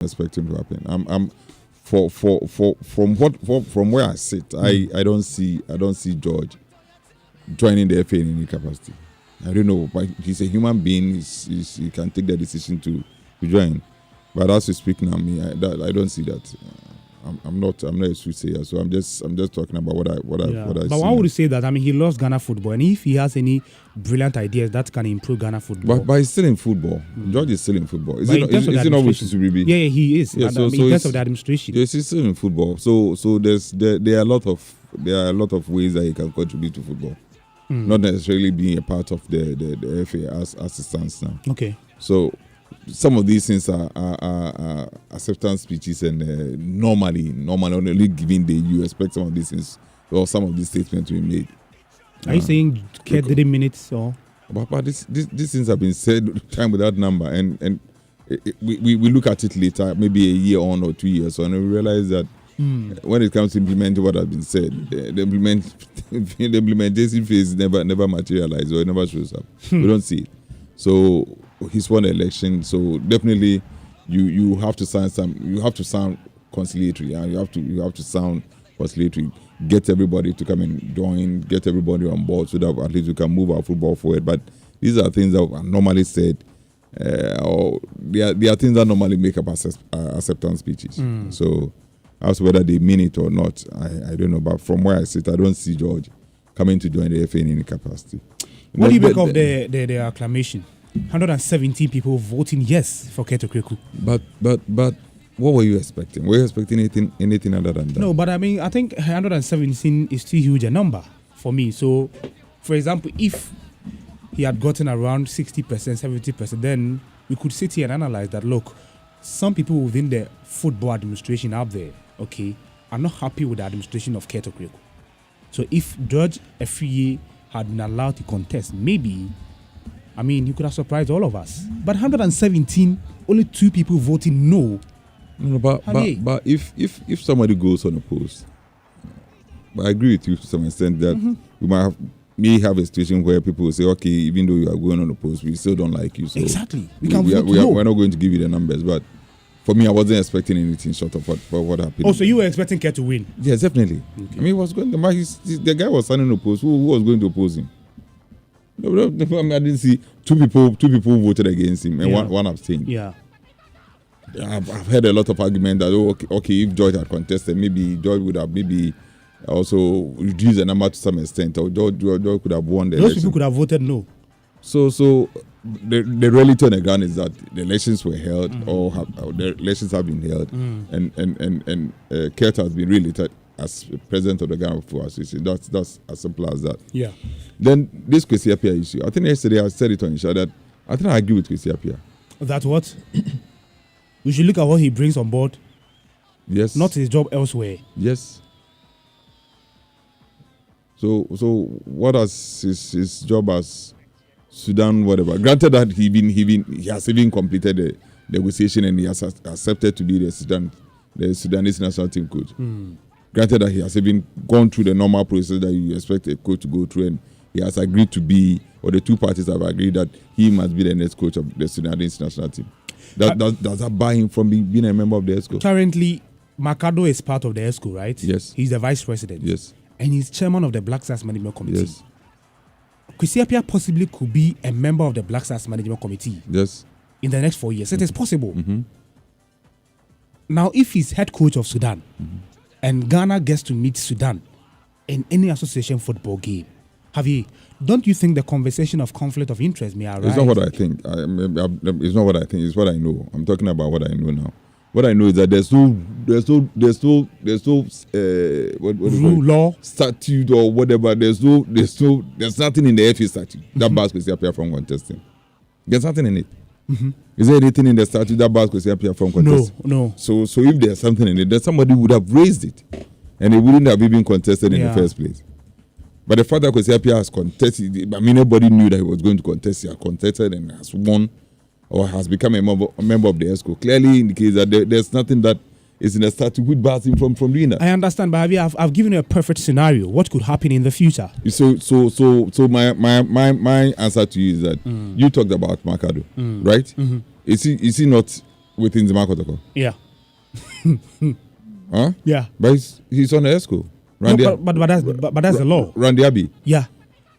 expect him to happen. From where I sit, I don't see George joining the FA in any capacity. I don't know, but he's a human being. He can take the decision to join. But as we speak now, I don't see that. I'm not a soothsayer, so I'm just talking about what I see. But why would you say that? I mean, he lost Ghana football, and if he has any brilliant ideas that can improve Ghana football, but he's still in football. George is still in football. Is it not which is to be? Yeah, he is. Yeah, in terms of the administration, yes, he's still in football. So there are a lot of ways that he can contribute to football. Not necessarily being a part of the FA as it stands now. Okay. So some of these things are acceptance speeches, and normally only given day you expect some of these things or some of these statements to be made. Are you saying 30 minutes or? But these things have been said time without number, and we look at it later, maybe a year on or 2 years on, and we realize that when it comes to implementing what has been said, the implementation phase never materializes or it never shows up. We don't see it. So he's won the election. So definitely, you have to sound conciliatory, and you have to sound conciliatory. Get everybody to come and join. Get everybody on board so that at least we can move our football forward. But these are things that are normally said, or they are things that normally make up acceptance speeches. So as whether they mean it or not, I don't know. But from where I sit, I don't see George coming to join the FA in any capacity. What do you make of the acclamation? 117 people voting yes for Keto Kweku. But what were you expecting? Were you expecting anything other than that? No, but I mean, I think 117 is too huge a number for me. So, for example, if he had gotten around 60%, 70%, then we could sit here and analyze that, look, some people within the football administration out there, okay, are not happy with the administration of Keto Kweku. So if George Appiah had been allowed to contest, maybe, I mean, he could have surprised all of us. But 117, only 2 people voting no. No, but if somebody goes on a post, but I agree with you to some extent that we may have a situation where people will say, okay, even though you are going on a post, we still don't like you. So exactly. We're not going to give you the numbers, but for me, I wasn't expecting anything short of what happened. Oh, so you were expecting Kerr to win? Yes, definitely. Okay. I mean, the guy was signing opposed. Who was going to oppose him? No, I didn't see two people voted against him and one abstained. Yeah. I've heard a lot of argument that okay, if George had contested, maybe George would have maybe also reduced the number to some extent, or George could have won the election. Those people could have voted no. So the reality on the ground is that the elections were held, or the elections have been held, and Kurt has been re-elected as president of the Ghana Football Association. That's as simple as that. Yeah. Then this Kwesi Appiah issue. I think yesterday I said it on the show that I think I agree with Kwesi Appiah. That what? We should look at what he brings on board. Yes. Not his job elsewhere. Yes. So what has his job as Sudan, whatever? Granted that he has even completed the negotiation and he has accepted to be the Sudanese national team coach. Granted that he has even gone through the normal process that you expect a coach to go through, and he has agreed to be, or the two parties have agreed that he must be the next coach of the Sudanese national team. Does that buy him from being a member of the Exco? Currently, Makado is part of the Exco, right? Yes. He's the vice president. Yes. And he's chairman of the Black Stars Management Committee. Yes. Kwesi Appiah possibly could be a member of the Black Stars Management Committee. Yes. In the next 4 years. It is possible. Now, if he's head coach of Sudan and Ghana gets to meet Sudan in any association football game, don't you think the conversation of conflict of interest may arise? It's not what I think. It's not what I think. It's what I know. I'm talking about what I know now. What I know is that there's no rule, law, statute or whatever. There's nothing in the FA statute that bars Kwesi Appiah from contesting. There's nothing in it. Is there anything in the statute that bars Kwesi Appiah from contesting? No. So if there's something in it, then somebody would have raised it, and it wouldn't have even contested in the first place. But the fact that Kwesi Appiah has contested, I mean, nobody knew that he was going to contest. He has contested and has won, or has become a member of the Exco. Clearly indicates that there's nothing that is in the statute which bars him from doing that. I understand, but I've given you a perfect scenario. What could happen in the future? So my answer to you is that you talked about Makado, right? Is he not with Nzima Kotoko. Yeah. Huh? Yeah. But he's on the Exco. No, but that's the law. Randy Abbey. Yeah.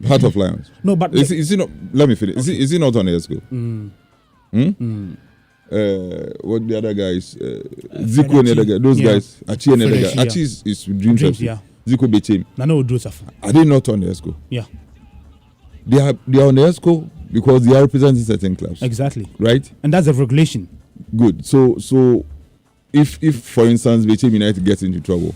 Heart of Lions. No, but is he not? Let me finish. Okay. Is he not on the Exco? What the other guys? Zico and the other guy. Those guys. Achi and the other guy. Achi is Dreams FC. Yeah. Zico Bechem. No, Joseph. Are they not on the Exco? Yeah. They are on the Exco because they are representing certain clubs. Exactly. Right. And that's a regulation. Good. So if for instance Bechem United gets into trouble,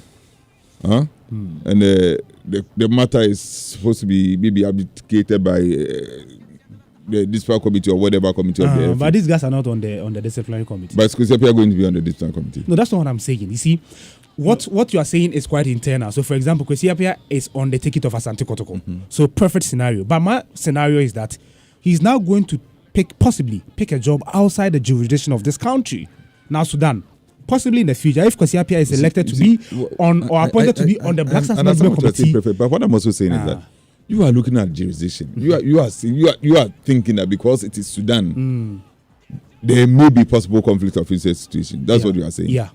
and the matter is supposed to be maybe adjudicated by the disciplinary committee or whatever committee of the FA. But these guys are not on the disciplinary committee. But Kwesi Appiah are going to be on the disciplinary committee. No, that's not what I'm saying. You see, what you are saying is quite internal. So, for example, Kwesi Appiah is on the ticket of Asante Kotoko. So, perfect scenario. But my scenario is that he's now going to possibly pick a job outside the jurisdiction of this country. Now, Sudan. Possibly in the future, if Kwesi Appiah is elected to be on or appointed to be on the Black Stars Management Committee. But what I'm also saying is that you are looking at jurisdiction. You are thinking that because it is Sudan, there may be possible conflict of interest situation. That's what you are saying. Yeah.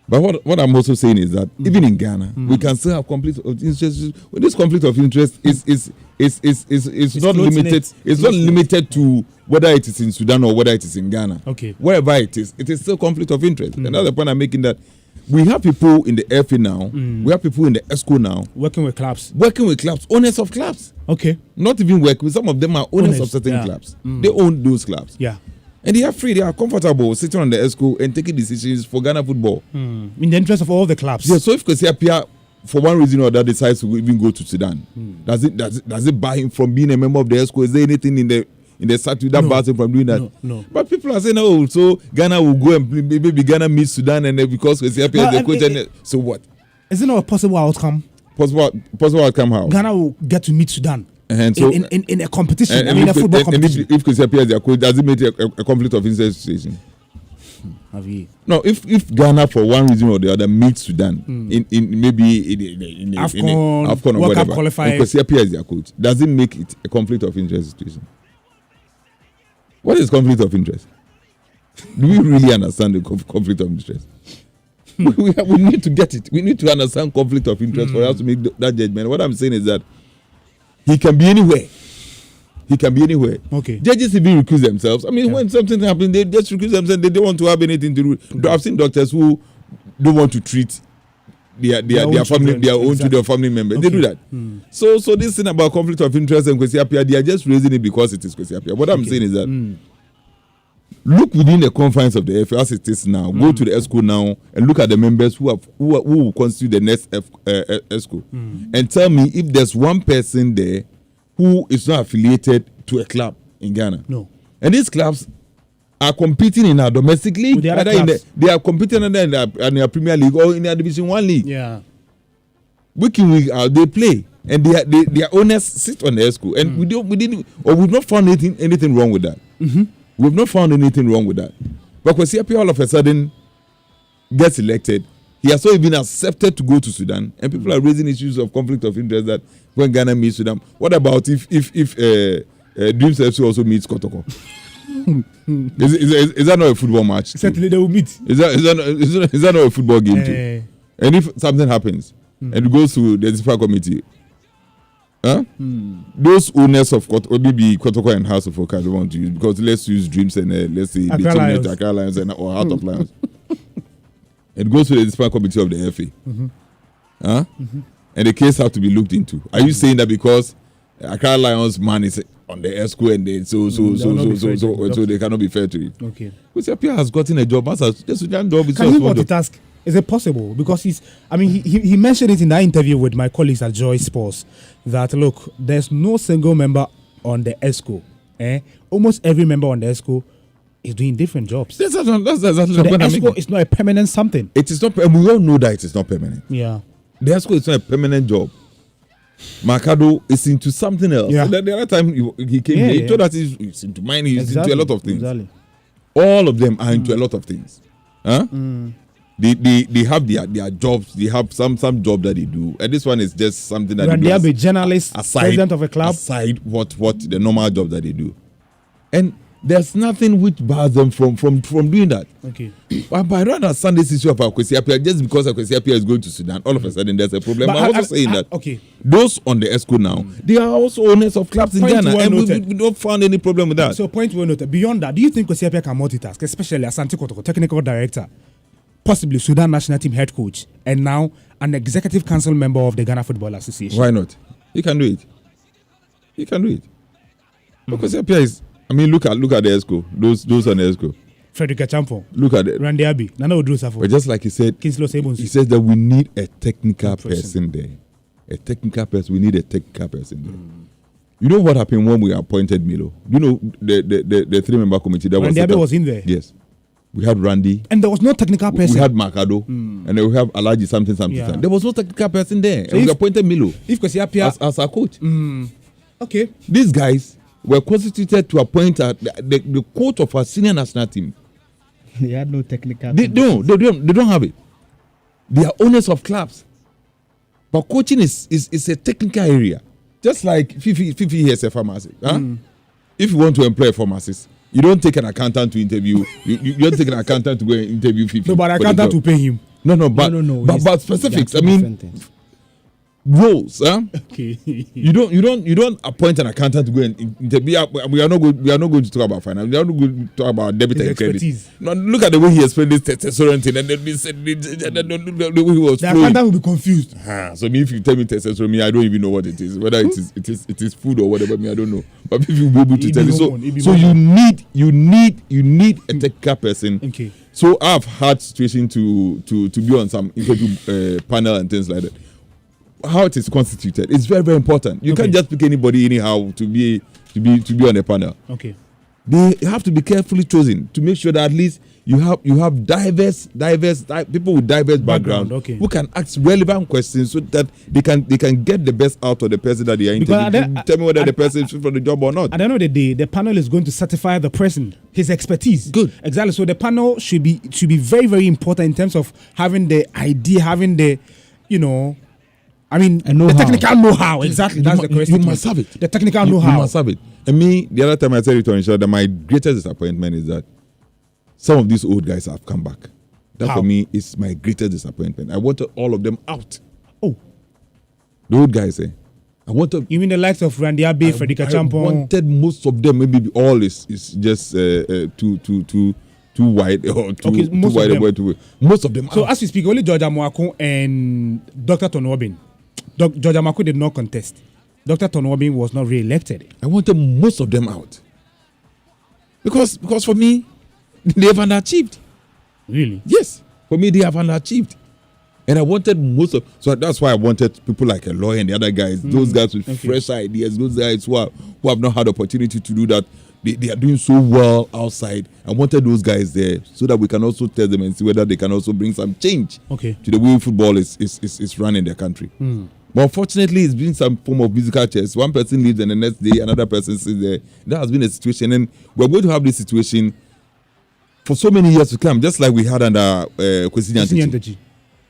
But what I'm also saying is that even in Ghana, we can still have conflict of interest. Well, this conflict of interest is not limited. It's not limited to whether it is in Sudan or whether it is in Ghana. Okay. Wherever it is still conflict of interest. And that's the point I'm making, that we have people in the FA now, we have people in the Exco now. Working with clubs, owners of clubs. Okay. Not even working with, some of them are owners of certain clubs. They own those clubs. Yeah. And they are free, they are comfortable sitting on the Exco and taking decisions for Ghana football. In the interest of all the clubs. Yeah, so if Kwesi Appiah, for one reason or other, decides to even go to Sudan, does it bar him from being a member of the Exco? Is there anything in the statute that bars him from doing that? No. But people are saying, oh, so Ghana will go and maybe Ghana meet Sudan, and then because Kwesi Appiah is the coach, so what? Is it not a possible outcome? Possible outcome how? Ghana will get to meet Sudan. And so, in a competition, in a football competition. And if Kwesi Appiah is their coach, does it make a conflict of interest situation? No, if Ghana for one reason or the other meets Sudan in maybe in AFCON or whatever, and Kwesi Appiah is their coach, does it make it a conflict of interest situation? What is conflict of interest? Do we really understand the conflict of interest? we need to get it. We need to understand conflict of interest for us to make that judgment. What I'm saying is that he can be anywhere. Okay. Judges even recuse themselves. I mean, when something happens, they just recuse themselves. They don't want to have anything to do. I've seen doctors who don't want to treat their family members. Okay. They do that. So this thing about conflict of interest and Kwesi Appiah, they are just raising it because it is Kwesi Appiah. What I'm saying is that look within the confines of the FA as it is now. Go to the Exco now and look at the members who will constitute the next Exco, and tell me if there's one person there who is not affiliated to a club in Ghana. No. And these clubs are competing in our domestic league. They are competing in the Premier League or in the Division 1 league. Yeah. Week in week out they play, and their owners sit on the Exco, and we've not found anything wrong with that. We've not found anything wrong with that. But Kwesi Appiah all of a sudden gets elected. He has not even accepted to go to Sudan, and people are raising issues of conflict of interest that when Ghana meets Sudan. What about if Dreams FC also meets Kotoko? Is that not a football match? Certainly they will meet. Is that not a football game too? And if something happens and it goes to the disciplinary committee, those owners of maybe Kotoko and House of Oka don't want to use, because let's use Dreams and let's say Accra Lions or Heart of Lions. It goes to the disciplinary committee of the FA. And the case have to be looked into. Are you saying that because Accra Lions man is on the Exco and so they cannot be fair to it? Okay. Kwesi Appiah has gotten a job. The Sudan job is can he multitask? Is it possible? Because he mentioned it in that interview with my colleagues at LuvSports that look, there's no single member on the Exco. Almost every member on the Exco is doing different jobs. That's exactly so the Exco is not a permanent something. It is not, and we all know that it is not permanent. Yeah. The Exco is not a permanent job. Mercado is into something else. Yeah. So the other time he came here, he told us he's into mining, he's into a lot of things. Exactly. All of them are into a lot of things. They have their jobs. They have some job that they do, and this one is just something that they have a journalist, president of a club, aside what the normal job that they do. And There's nothing which bars them from doing that. Okay. But I don't understand this issue about Kwesi Appiah. Just because Kwesi Appiah is going to Sudan, all of a sudden there's a problem. I'm also saying that those on the Exco now, they are also owners of clubs in Ghana, and we don't find any problem with that. So point well noted. Beyond that, do you think Kwesi Appiah can multitask, especially Asante Kotoko, technical director, possibly Sudan national team head coach, and now an executive council member of the Ghana Football Association? Why not? He can do it. Because Appiah is. I mean, look at the Exco. Those on the Exco. Frederick Champon. Look at it. Randy Abbey. Nana Odru Safo. But just like he said, he says that we need a technical person there. A technical person. We need a technical person there. You know what happened when we appointed Milo? You know the 3-member committee that Randy Abbey was in there. Yes. We had Randy. And there was no technical person. We had Makado. And then we have Alaji something. Yeah. There was no technical person there. So and we appointed Milo. If Kwesi Appiah as our coach. Okay. These guys were constituted to appoint the coach of our senior national team. They had no technical. They don't have it. They are owners of clubs. But coaching is a technical area. Just like Fifi here is a pharmacist. If you want to employ a pharmacist, you don't take an accountant to interview. you don't take an accountant to go and interview Fifi. No, but accountant to pay him. No. But specifics. I mean, roles. Okay. You don't appoint an accountant to go and interview. We are not going to talk about finance. We are not going to talk about debit and credit. No, look at the way he explained this testosterone thing, and then he said the way he was. The accountant will be confused. So if you tell me testosterone, I don't even know what it is. Whether it is food or whatever, I don't know. But if you will be able to tell me, so you need a technical person. Okay. So I've had situation to be on some interview panel and things like that. How it is constituted, it's very, very important. You can't just pick anybody anyhow to be on a panel. Okay. They have to be carefully chosen to make sure that at least you have diverse people with diverse background who can ask relevant questions so that they can get the best out of the person that they are interviewing. Tell me whether the person is fit for the job or not. At the end of the day, the panel is going to certify the person, his expertise. Good. Exactly. So the panel should be very, very important in terms of having the idea, having the, the technical know-how. Exactly. That's the question. You must have it. The technical know-how. You must have it. And me, the other time I said it on show that my greatest disappointment is that some of these old guys have come back. That for me is my greatest disappointment. I wanted all of them out. Oh. The old guys, I wanted. You mean the likes of Randy Abbey, Frederick Champon? I wanted most of them. Maybe all is just too wide or too wide. Most of them. So as we speak, only George Amoako and Dr. Tonobin. George Amoako did not contest. Dr. Tonobin was not re-elected. I wanted most of them out because for me, they have underachieved. Really? Yes. For me, they have underachieved. And I wanted so that's why I wanted people like a lawyer and the other guys, those guys with fresh ideas, those guys who have not had opportunity to do that. They are doing so well outside. I wanted those guys there so that we can also tell them and see whether they can also bring some change to the way football is run in their country. But unfortunately, it's been some form of musical chairs. One person leaves and the next day another person sits there. That has been a situation, and we're going to have this situation for so many years to come, just like we had under Kwesi Appiah.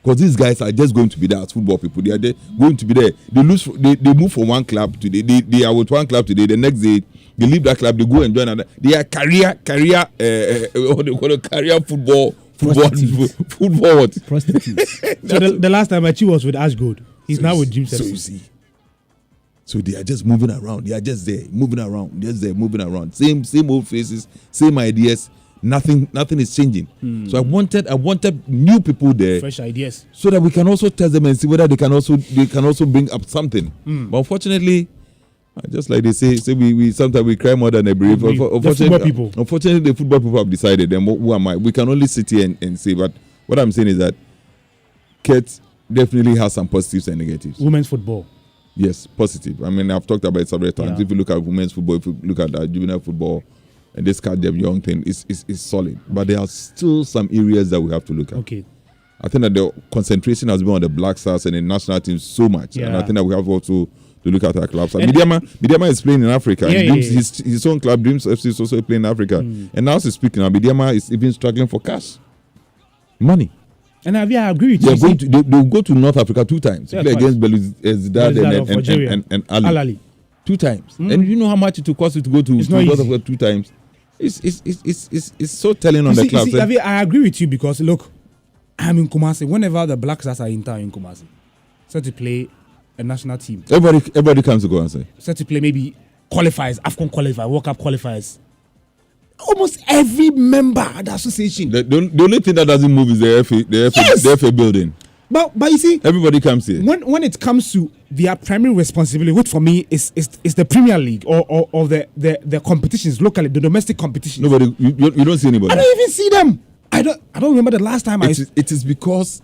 Because these guys are just going to be there as football people. They are going to be there. They move from one club today. They are with one club today. The next day they leave that club. They go and join another. They are career what they call it, career football. Prostitutes. So the last time Achi was with Ashgold. He's now with Jim. So you see. So they are just moving around. They are just there, moving around. Just there, moving around. Same old faces, same ideas. Nothing is changing. So I wanted new people there, fresh ideas, so that we can also test them and see whether they can also bring up something. But unfortunately, just like they say we sometimes we cry more than a brave. Unfortunately, the football people have decided. And who am I? We can only sit here and say. But what I'm saying is that Kate definitely has some positives and negatives. Women's football. Yes, positive. I mean, I've talked about it several times. If you look at women's football, if you look at juvenile football, and this Kadeb Young thing is solid. But there are still some areas that we have to look at. Okay. I think that the concentration has been on the Black Stars and the national team so much. And I think that we have also to look at our clubs. Midiama is playing in Africa. His own club, Dreams FC, is also playing in Africa. And now he's speaking, Midiama is even struggling for cash. Money. And I agree with you. They'll go to North Africa 2 times. Play against Belouizdad and Ali. 2 times. And you know how much it will cost you to go to North Africa 2 times? It's so telling on the club. I agree with you because look, I'm in Kumasi. Whenever the Black Stars are in town in Kumasi, set to play a national team. Everybody comes to go and say. Set to play maybe qualifiers, AFCON qualifiers, World Cup qualifiers. Almost every member at the association. The only thing that doesn't move is the FA building. But you see, everybody comes here. When it comes to their primary responsibility, which for me is the Premier League or the competitions locally, the domestic competitions. Nobody, you don't see anybody. I don't even see them. I don't remember the last time It is because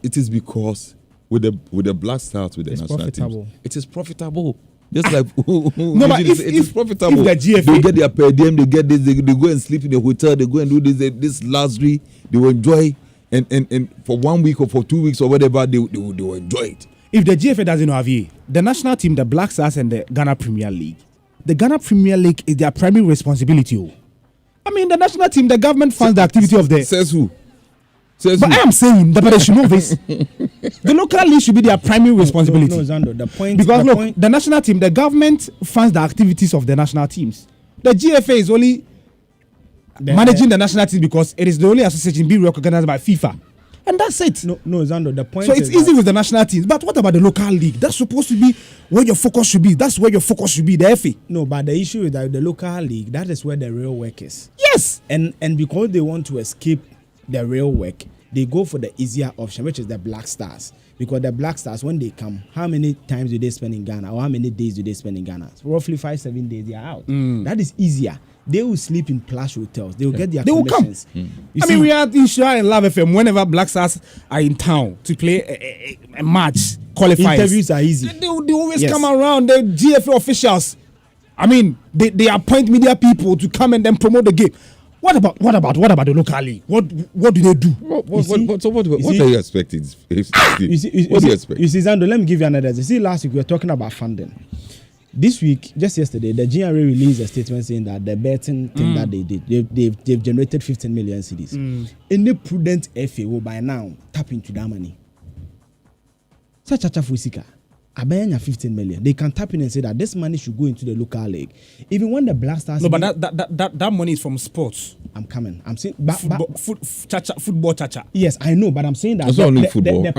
with the Black Stars with the national teams, it is profitable. Just like no, but it is profitable. If the GFA, they get their per diem, they get this, they go and sleep in the hotel, they go and do this luxury, they will enjoy. And for 1 week or for 2 weeks or whatever, they will enjoy it. If the GFA doesn't have the national team, the Black Stars and the Ghana Premier League, the Ghana Premier League is their primary responsibility. I mean, the national team, the government funds the activity of the. Says who? I am saying that they should know this. The local league should be their primary responsibility. No, Zando, the point. Because the national team, the government funds the activities of the national teams. The GFA is only managing the national team because it is the only association being recognized by FIFA. And that's it. No, Zando, the point. So it's easy with the national teams. But what about the local league? That's supposed to be where your focus should be. That's where your focus should be, the FA. No, but the issue is that the local league, that is where the real work is. Yes. And because they want to escape the real work, they go for the easier option, which is the Black Stars. Because the Black Stars, when they come, how many times do they spend in Ghana? Or how many days do they spend in Ghana? So roughly 5-7 days they are out. That is easier. They will sleep in plush hotels. They will get their commissions. They will come. I mean, we are in Sudan and Love FM. Whenever Black Stars are in town to play a match, qualifiers. Interviews are easy. They always come around. The GFA officials. I mean, they appoint media people to come and then promote the game. What about the local league? What do they do? What are you expecting? What do you expect? You see, Zando, let me give you another. You see, last week we were talking about funding. This week, just yesterday, the GRA released a statement saying that the betting thing that they did, they've generated 15 million cedis. Any prudent FA will by now tap into that money. Such a Fusika. Abaya 15 million. They can tap in and say that this money should go into the local league. Even when the Black Stars. No, but that money is from sports. I'm coming. I'm saying football chacha. Yes, I know, but I'm saying that. That's not only football.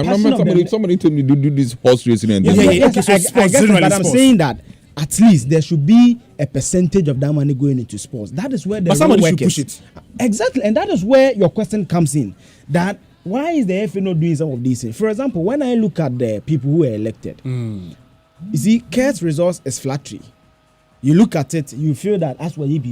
Somebody told me to do this horse racing and yes, I get it, but I'm saying that at least there should be a percentage of that money going into sports. That is where the somebody should push it. Exactly, and that is where your question comes in. That why is the FA not doing some of these things? For example, when I look at the people who were elected, you see, Kurt's resource is flattery. You look at it, you feel that that's what he be.